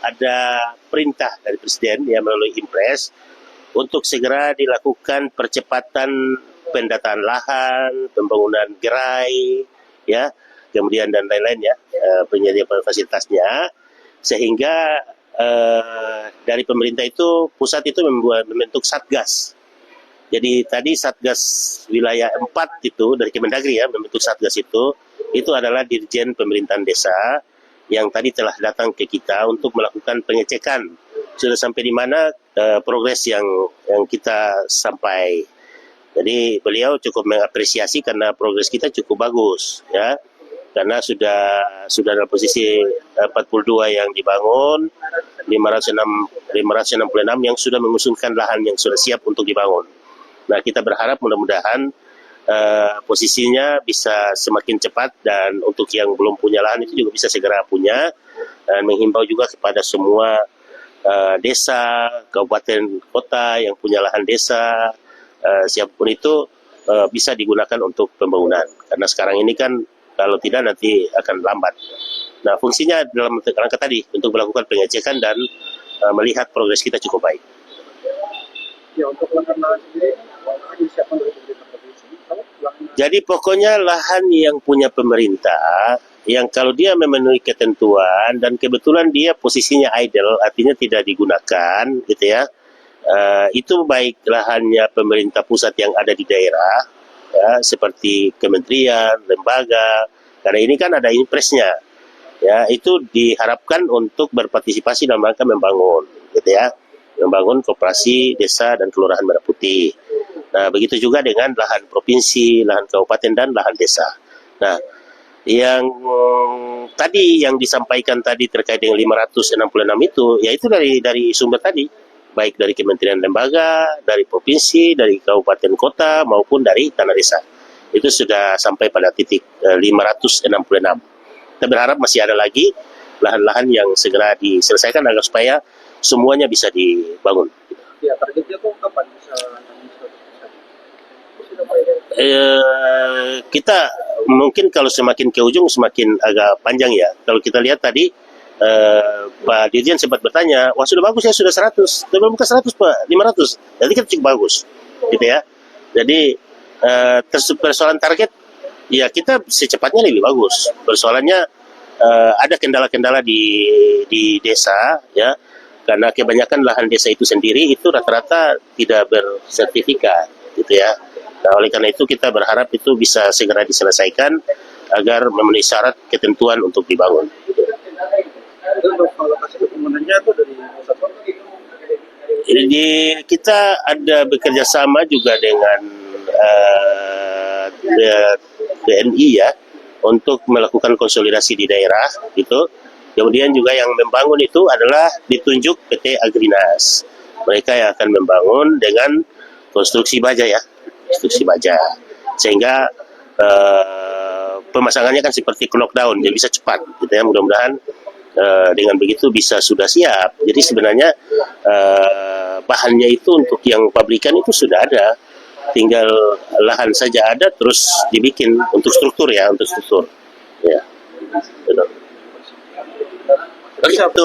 ada perintah dari Presiden yang melalui Impres untuk segera dilakukan percepatan pendataan lahan, pembangunan gerai, ya, kemudian dan lain-lain ya, penyedia fasilitasnya, sehingga dari pemerintah itu, pusat itu membentuk satgas. Jadi tadi Satgas wilayah 4 itu dari Kemendagri ya membentuk Satgas itu adalah Dirjen Pemerintahan Desa yang tadi telah datang ke kita untuk melakukan pengecekan sudah sampai di mana progres yang kita sampai. Jadi beliau cukup mengapresiasi karena progres kita cukup bagus ya. Karena sudah dalam posisi 42 yang dibangun, 566 yang sudah mengusulkan lahan yang sudah siap untuk dibangun. Nah, kita berharap mudah-mudahan posisinya bisa semakin cepat dan untuk yang belum punya lahan itu juga bisa segera punya, dan menghimbau juga kepada semua desa, kabupaten, kota yang punya lahan desa, siapapun itu bisa digunakan untuk pembangunan. Karena sekarang ini kan kalau tidak nanti akan lambat. Nah, fungsinya dalam rangka tadi untuk melakukan pengecekan dan melihat progres kita cukup baik. Ya, untuk lahan sendiri, disiapkan dari pemerintah provinsi. Jadi pokoknya lahan yang punya pemerintah, yang kalau dia memenuhi ketentuan dan kebetulan dia posisinya idle, artinya tidak digunakan, gitu ya. Itu baik lahannya pemerintah pusat yang ada di daerah, ya, seperti kementerian, lembaga, karena ini kan ada impresnya, ya, itu diharapkan untuk berpartisipasi dalam rangka membangun, gitu ya. Membangun koperasi desa dan kelurahan Merah Putih. Nah, begitu juga dengan lahan provinsi, lahan kabupaten, dan lahan desa. Nah, yang tadi yang disampaikan tadi terkait dengan 566 itu, yaitu dari sumber tadi, baik dari kementerian lembaga, dari provinsi, dari kabupaten kota, maupun dari tanah desa. Itu sudah sampai pada titik 566. Kita berharap masih ada lagi lahan-lahan yang segera diselesaikan agar supaya semuanya bisa dibangun. Ya, targetnya kok kapan bisa? Kita mungkin kalau semakin ke ujung semakin agak panjang ya. Kalau kita lihat tadi Pak Dirjen sempat bertanya, wah sudah bagus ya, sudah 100. Tapi bukan 100 Pak, 500. Jadi kita cukup bagus, gitu ya. Jadi persoalan target, ya kita secepatnya lebih bagus. Persoalannya ada kendala-kendala di desa, ya. Karena kebanyakan lahan desa itu sendiri itu rata-rata tidak bersertifikat, gitu ya. Nah, oleh karena itu kita berharap itu bisa segera diselesaikan agar memenuhi syarat ketentuan untuk dibangun. Untuk lokasi pembangunannya itu dari pusat. Jadi kita ada bekerja sama juga dengan TNI ya untuk melakukan konsolidasi di daerah, gitu. Kemudian juga yang membangun itu adalah ditunjuk PT Agrinas. Mereka yang akan membangun dengan konstruksi baja ya, konstruksi baja. Sehingga pemasangannya kan seperti knockdown, jadi bisa cepat. Gitu ya. Mudah-mudahan dengan begitu bisa sudah siap. Jadi sebenarnya bahannya itu untuk yang pabrikan itu sudah ada. Tinggal lahan saja ada, terus dibikin untuk struktur ya, untuk struktur. Ya. Betul.